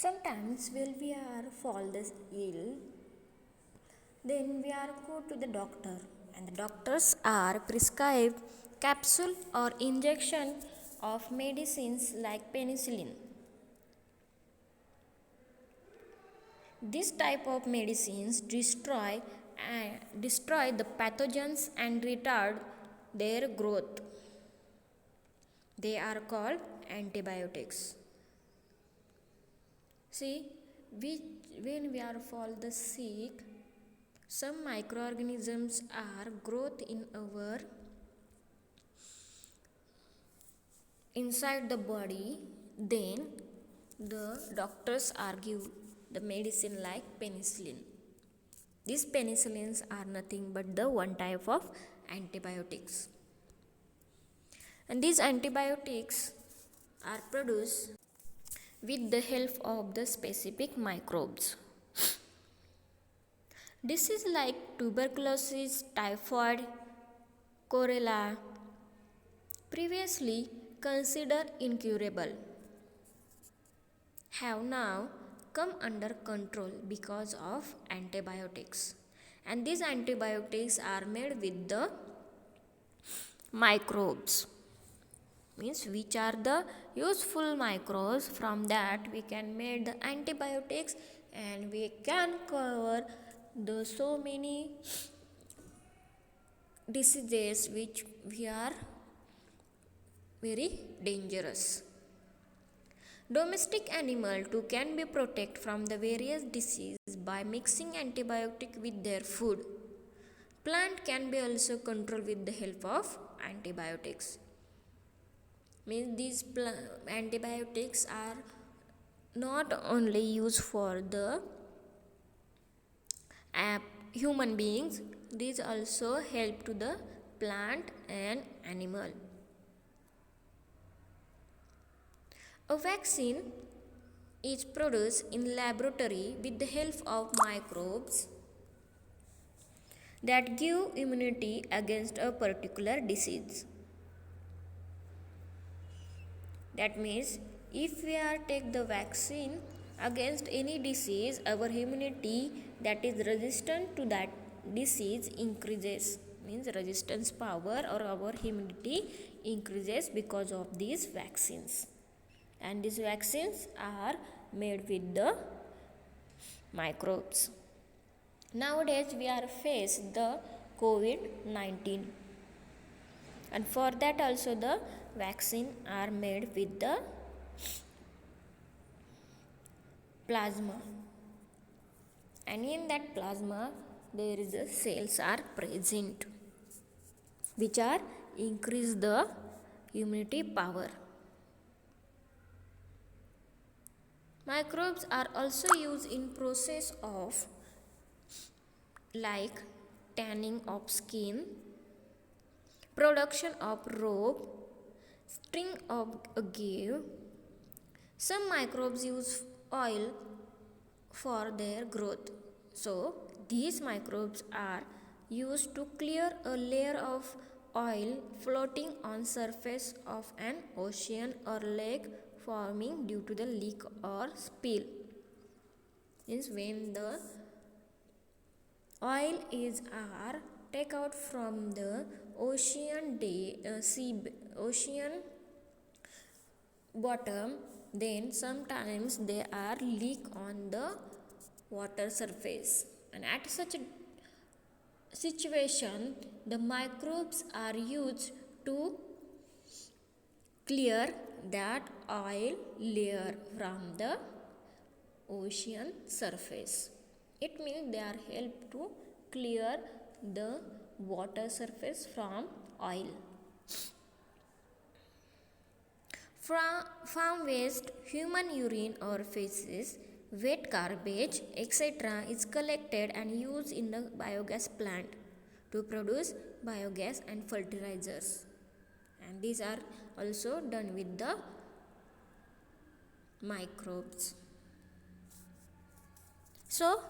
Sometimes when we are fall this ill, then we are go to the doctor and the doctors are prescribe capsule or injection of medicines like penicillin. This type of medicines destroy the pathogens and retard their growth. They are called antibiotics. See, when we are fall the sick, some microorganisms are growth in our inside the body. Then the doctors are give the medicine like penicillin. These penicillins are nothing but the one type of antibiotics. And these antibiotics are produced with the help of the specific microbes. Diseases like tuberculosis, typhoid, cholera, previously considered incurable, have now come under control because of antibiotics. And these antibiotics are made with the microbes, means which are the useful microbes. From that we can make the antibiotics and we can cover the so many diseases which we are very dangerous. Domestic animal too can be protected from the various diseases by mixing antibiotic with their food. Plant can be also controlled with the help of antibiotics. Means these antibiotics are not only used for the human beings, these also help to the plant and animal. A vaccine is produced in laboratory with the help of microbes that give immunity against a particular disease. That means if we are take the vaccine against any disease, our immunity that is resistant to that disease increases. Means resistance power or our immunity increases because of these vaccines. And these vaccines are made with the microbes. Nowadays we are faced the COVID-19, and for that also the vaccine are made with the plasma, and in that plasma there is the cells are present which are increase the immunity power. Microbes are also used in process of like tanning of skin, production of rope, string of a give. Some microbes use oil for their growth. So these microbes are used to clear a layer of oil floating on surface of an ocean or lake forming due to the leak or spill. Means when the oil is take out from the ocean bottom, then sometimes they are leak on the water surface, and at such a situation the microbes are used to clear that oil layer from the ocean surface. It means they are help to clear the water surface from oil. Farm waste, human urine or feces, wet garbage, etc. is collected and used in the biogas plant to produce biogas and fertilizers. And these are also done with the microbes. So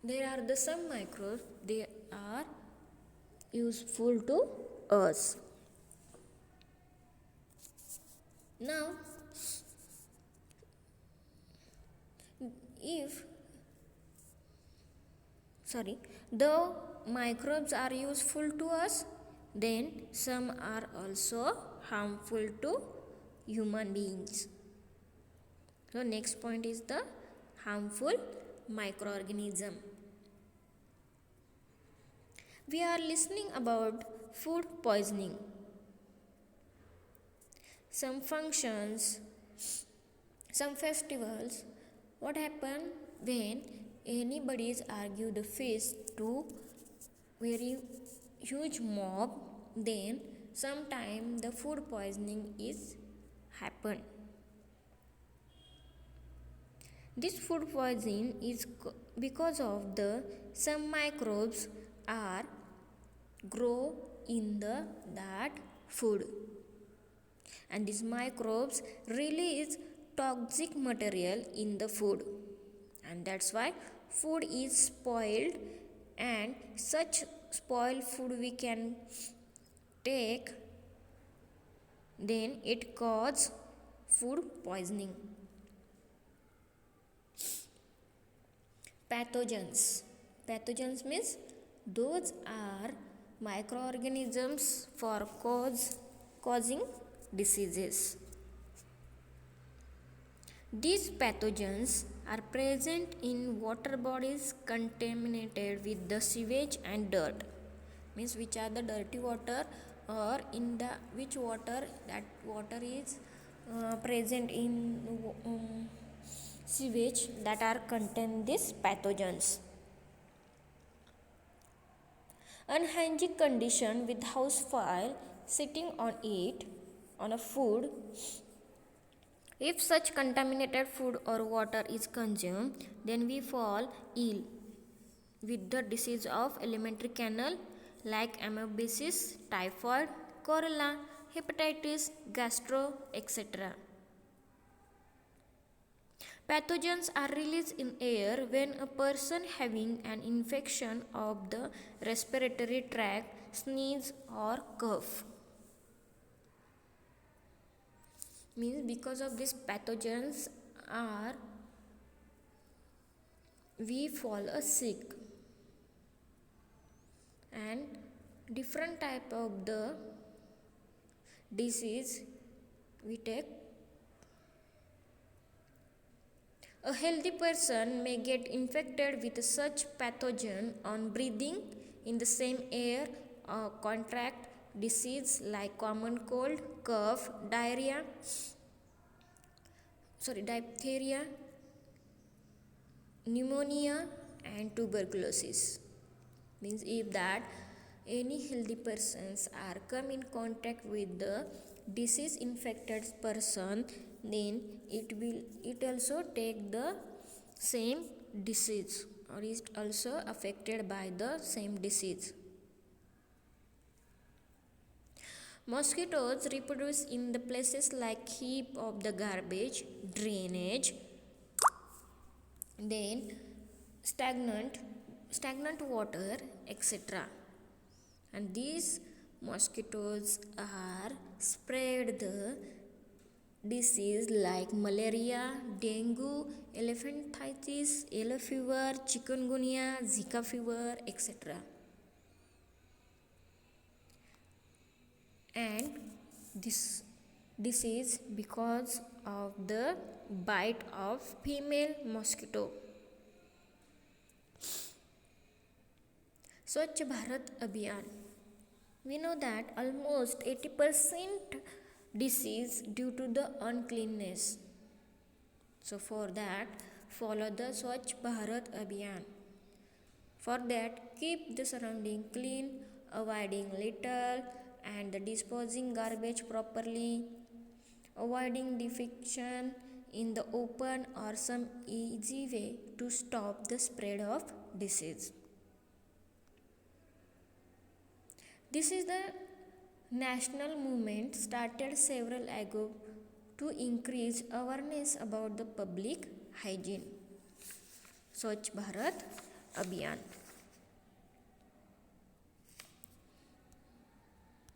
there are the some microbes, they are useful to us. Now if the microbes are useful to us, then some are also harmful to human beings. So next point is the harmful microorganism. We are listening about food poisoning. Some functions, some festivals, what happen when anybody's argue the feast to very huge mob, then sometime the food poisoning is happen. This food poisoning is because of the some microbes are grow in that food, and these microbes release toxic material in the food, and that's why food is spoiled, and such spoiled food we can take, then it causes food poisoning. Pathogens means those are microorganisms for causing diseases. These pathogens are present in water bodies contaminated with the sewage and dirt. Means which are the dirty water, or in the which water, that water is present in sewage, that are contain these pathogens. Unhygienic condition with housefly sitting on it, on a food. If such contaminated food or water is consumed, then we fall ill with the disease of alimentary canal like amoebiasis, typhoid, cholera, hepatitis, gastro, etc. Pathogens are released in air when a person having an infection of the respiratory tract sneeze or cough. Means because of these pathogens we fall sick, and different type of the disease we take. A healthy person may get infected with such pathogen on breathing in the same air or contract disease like common cold, cough, diphtheria, pneumonia and tuberculosis. Means if that any healthy persons are come in contact with the disease infected person, then it also take the same disease, or is also affected by the same disease. Mosquitoes reproduce in the places like heap of the garbage, drainage, then stagnant water, etc. And these mosquitoes are spread the disease like malaria, dengue, elephantitis, yellow fever, chikungunya, Zika fever, etc. And this disease because of the bite of female mosquito. Swachh Bharat Abhiyan. We know that almost 80% disease due to the uncleanness. So for that, follow the Swachh Bharat Abhiyan. For that, keep the surrounding clean, avoiding litter and the disposing garbage properly, avoiding defecation in the open or some easy way to stop the spread of disease. This is the national movement started several ago to increase awareness about the public hygiene. Swachh Bharat Abhiyan.